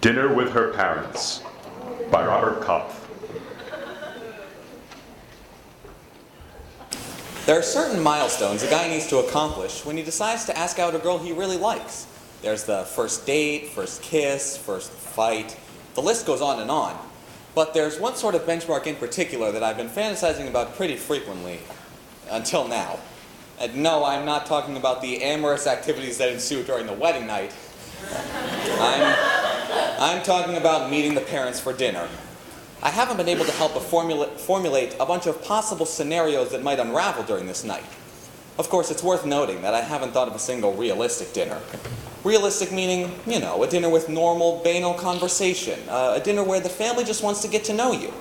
Dinner with Her Parents by Robert Kopf. There are certain milestones a guy needs to accomplish when he decides to ask out a girl he really likes. There's the first date, first kiss, first fight. The list goes on and on. But there's one sort of benchmark in particular that I've been fantasizing about pretty frequently, until now. And no, I'm not talking about the amorous activities that ensue during the wedding night. I'm talking about meeting the parents for dinner. I haven't been able to help but formulate a bunch of possible scenarios that might unravel during this night. Of course, it's worth noting that I haven't thought of a single realistic dinner. Realistic meaning, you know, a dinner with normal, banal conversation. A dinner where the family just wants to get to know you.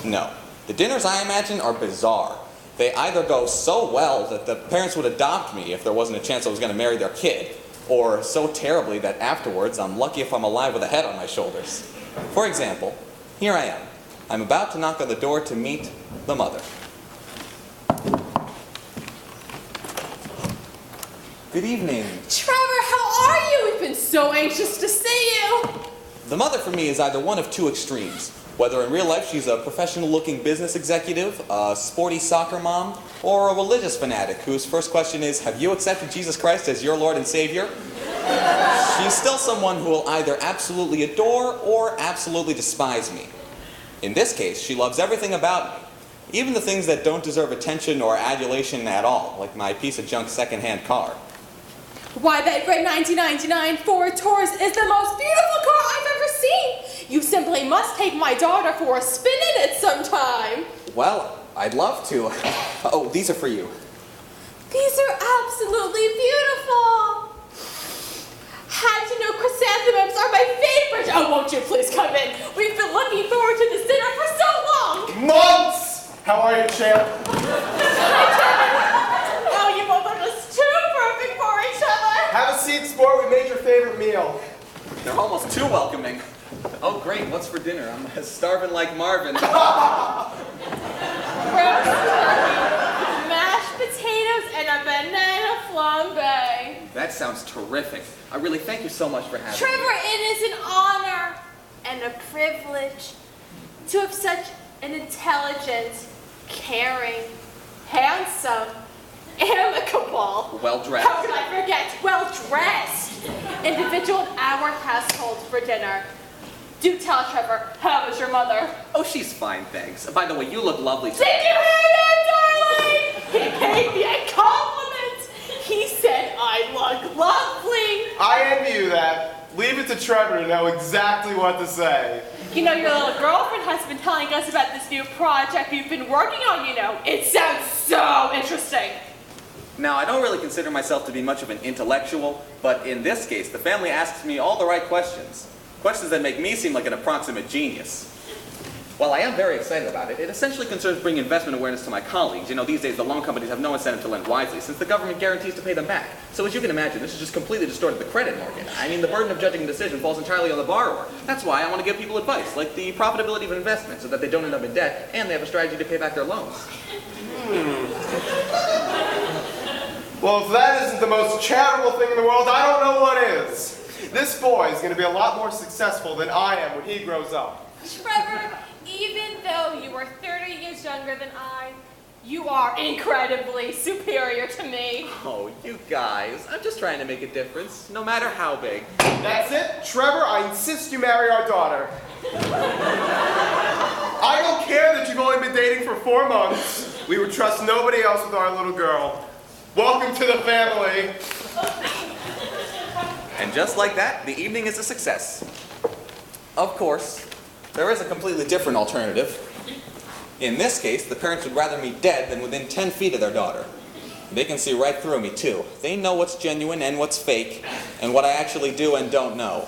No. The dinners I imagine are bizarre. They either go so well that the parents would adopt me if there wasn't a chance I was going to marry their kid, or so terribly that afterwards I'm lucky if I'm alive with a head on my shoulders. For example, here I am. I'm about to knock on the door to meet the mother. Good evening. Trevor, how are you? We've been so anxious to see you. The mother for me is either one of two extremes. Whether in real life she's a professional-looking business executive, a sporty soccer mom, or a religious fanatic whose first question is, have you accepted Jesus Christ as your Lord and Savior? She's still someone who will either absolutely adore or absolutely despise me. In this case, she loves everything about me, even the things that don't deserve attention or adulation at all, like my piece of junk second-hand car. Why, that red 1999 Ford Taurus is the most beautiful car I've ever seen. You simply must take my daughter for a spin in it sometime. Well, I'd love to. Oh, these are for you. These are absolutely beautiful. How did you know chrysanthemums are my favorite? Oh, won't you please come in? We've been looking forward to this dinner for so long. Months! How are you, champ? Hi, Trevor. Oh, you both are just too perfect for each other. Have a seat, sport. We made your favorite meal. They're almost too welcoming. Oh, great. What's for dinner? I'm starving like Marvin. Roast turkey, mashed potatoes, and a banana flambe. That sounds terrific. I really thank you so much for having Trevor, me. it is an honor and a privilege to have such an intelligent, caring, handsome, amicable, Well-dressed. how could I forget, well-dressed individual in our household for dinner. Do tell Trevor, how is your mother? Oh, she's fine, thanks. By the way, you look lovely. Did you hear that, darling? He paid me a compliment. He said I look lovely. I envy you that. Leave it to Trevor to know exactly what to say. You know, your little girlfriend has been telling us about this new project you've been working on, you know. It sounds so interesting. Now, I don't really consider myself to be much of an intellectual, but in this case, the family asks me all the right questions. Questions that make me seem like an approximate genius. While I am very excited about it, it essentially concerns bringing investment awareness to my colleagues. You know, these days the loan companies have no incentive to lend wisely, since the government guarantees to pay them back. So as you can imagine, this has just completely distorted the credit market. I mean, the burden of judging a decision falls entirely on the borrower. That's why I want to give people advice, like the profitability of an investment, so that they don't end up in debt, and they have a strategy to pay back their loans. Well, if that isn't the most charitable thing in the world, I don't know what is. This boy is going to be a lot more successful than I am when he grows up. Trevor, even though you are 30 years younger than I, you are incredibly superior to me. Oh, you guys, I'm just trying to make a difference, no matter how big. That's it. Trevor, I insist you marry our daughter. I don't care that you've only been dating for 4 months. We would trust nobody else with our little girl. Welcome to the family. And just like that, the evening is a success. Of course, there is a completely different alternative. In this case, the parents would rather me dead than within 10 feet of their daughter. They can see right through me, too. They know what's genuine and what's fake, and what I actually do and don't know.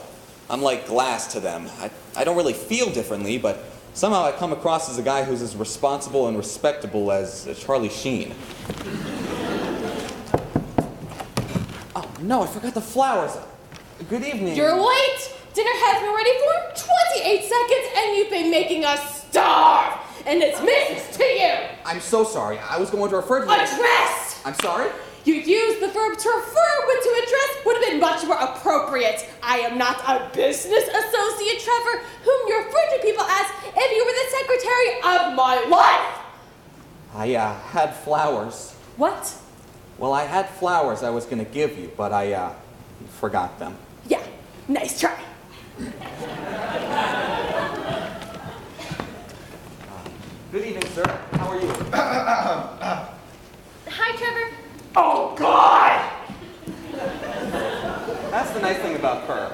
I'm like glass to them. I don't really feel differently, but somehow I come across as a guy who's as responsible and respectable as Charlie Sheen. Oh, no, I forgot the flowers. Good evening. You're late. Dinner has been ready for 28 seconds, and you've been making us starve. And it's Mrs. to you. I'm so sorry. I was going to refer to you. Address. I'm sorry? You used the verb to refer, but to address would have been much more appropriate. I am not a business associate, Trevor, whom you refer to people as if you were the secretary of my life. I had flowers. What? Well, I had flowers I was going to give you, but I forgot them. Yeah, nice try. Good evening, sir. How are you? Hi, Trevor. Oh, God! That's the nice thing about her.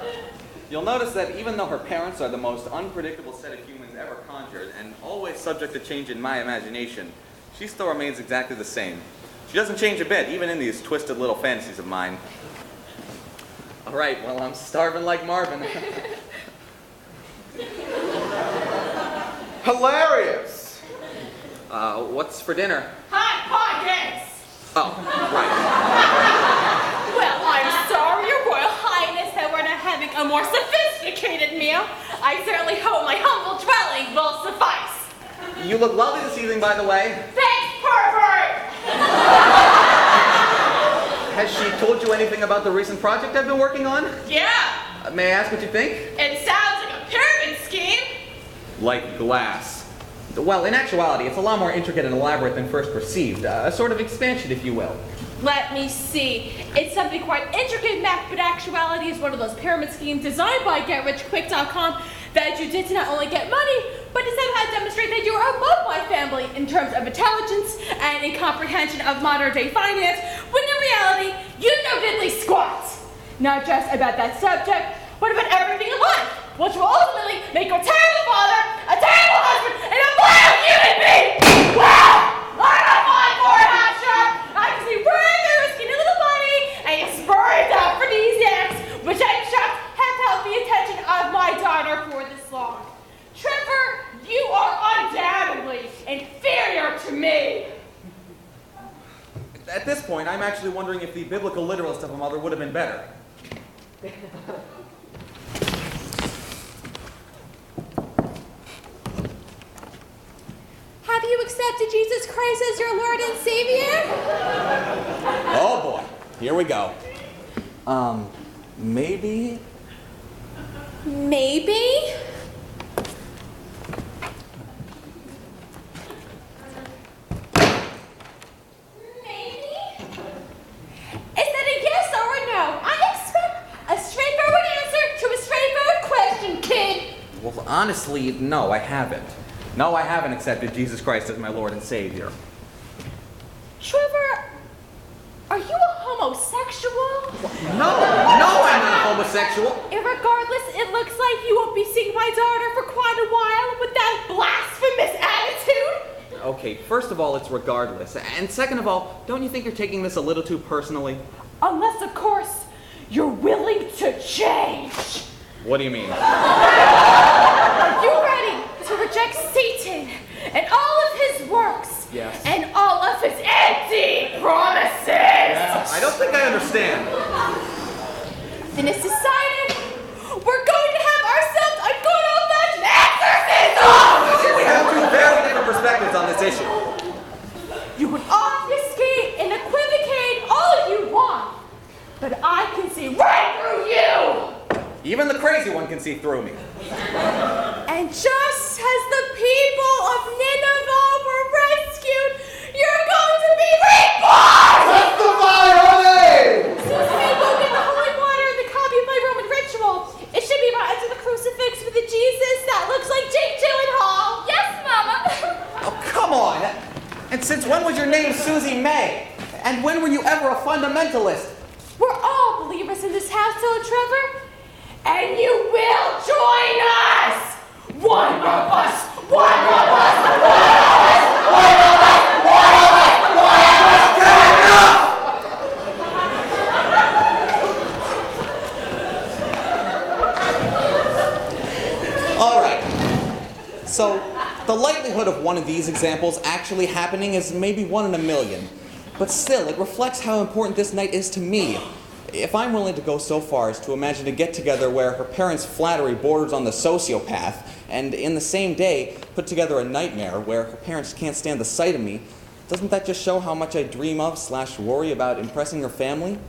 You'll notice that even though her parents are the most unpredictable set of humans ever conjured, and always subject to change in my imagination, she still remains exactly the same. She doesn't change a bit, even in these twisted little fantasies of mine. All right, well, I'm starving like Marvin. Hilarious! What's for dinner? Hot pockets! Oh, right. Well, I'm sorry, Your Royal Highness, that we're not having a more sophisticated meal. I certainly hope my humble dwelling will suffice. You look lovely this evening, by the way. Thanks, pervert! Has she told you anything about the recent project I've been working on? Yeah, May I ask what you think? it sounds like a pyramid scheme. Like glass. Well, in actuality, it's a lot more intricate and elaborate than first perceived. A sort of expansion, if you will. Let me see. It's something quite intricate, Mac, but actuality is one of those pyramid schemes designed by GetRichQuick.com that you did to not only get money, but to somehow demonstrate that you are above my family in terms of intelligence and in comprehension of modern-day finance, when in reality, you know diddly squat. Not just about that subject, but about everything in life, which will ultimately make you a terrible father, a terrible husband, and a vile human being! Wow! I'm not falling for it, Hotshot! I can see right through your skinny little body, and you spurred aphrodisiacs, which I'm shocked have held the attention of my daughter for this long. Trevor, you are undoubtedly inferior to me. At this point, I'm actually wondering if the biblical literalist of a mother would have been better. Have you accepted Jesus Christ as your Lord and Savior? Oh boy, here we go. Maybe? Maybe? Maybe? Is that a yes or a no? I expect a straightforward answer to a straightforward question, kid. Well, honestly, no, I haven't. No, I haven't accepted Jesus Christ as my Lord and Savior. Trevor, are you a homosexual? No, I'm not homosexual. Irregardless, it looks like you won't be seeing my daughter for quite a while with that blasphemous attitude. Okay, first of all, it's regardless. And second of all, don't you think you're taking this a little too personally? Unless, of course, you're willing to change. What do you mean? Are you ready to reject Satan and all of his works? Yes. And all of his empty promises? I don't think I understand. Then it's decided we're going to have ourselves a good old-fashioned exorcism! We have two very different perspectives on this issue. You can obfuscate and equivocate all you want, but I can see right through you! Even the crazy one can see through me. And just as the people of Nineveh were rescued, you're going to be reborn! Testify, honey! Since we will get the holy water and the copy of my Roman ritual, it should be brought into the crucifix with a Jesus that looks like Jake Gyllenhaal. Yes, Mama. Oh, come on. And since when was your name Susie May? And when were you ever a fundamentalist? We're all believers in this household, Trevor. And you will join us! One of us! One of us! One of us! One of us! One of us! One of us! All right. So, the likelihood of one of these examples actually happening is maybe 1 in a million. But still, it reflects how important this night is to me. If I'm willing to go so far as to imagine a get-together where her parents' flattery borders on the sociopath, and in the same day put together a nightmare where her parents can't stand the sight of me, Doesn't that just show how much I dream of / worry about impressing her family?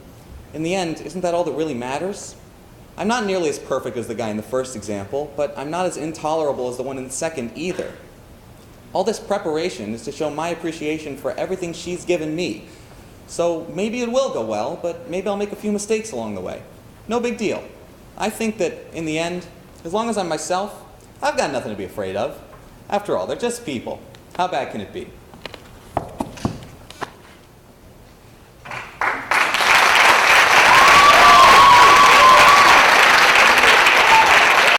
In the end, isn't that all that really matters? I'm not nearly as perfect as the guy in the first example, but I'm not as intolerable as the one in the second either. All this preparation is to show my appreciation for everything she's given me. So maybe it will go well, but maybe I'll make a few mistakes along the way. No big deal. I think that, in the end, as long as I'm myself, I've got nothing to be afraid of. After all, they're just people. How bad can it be?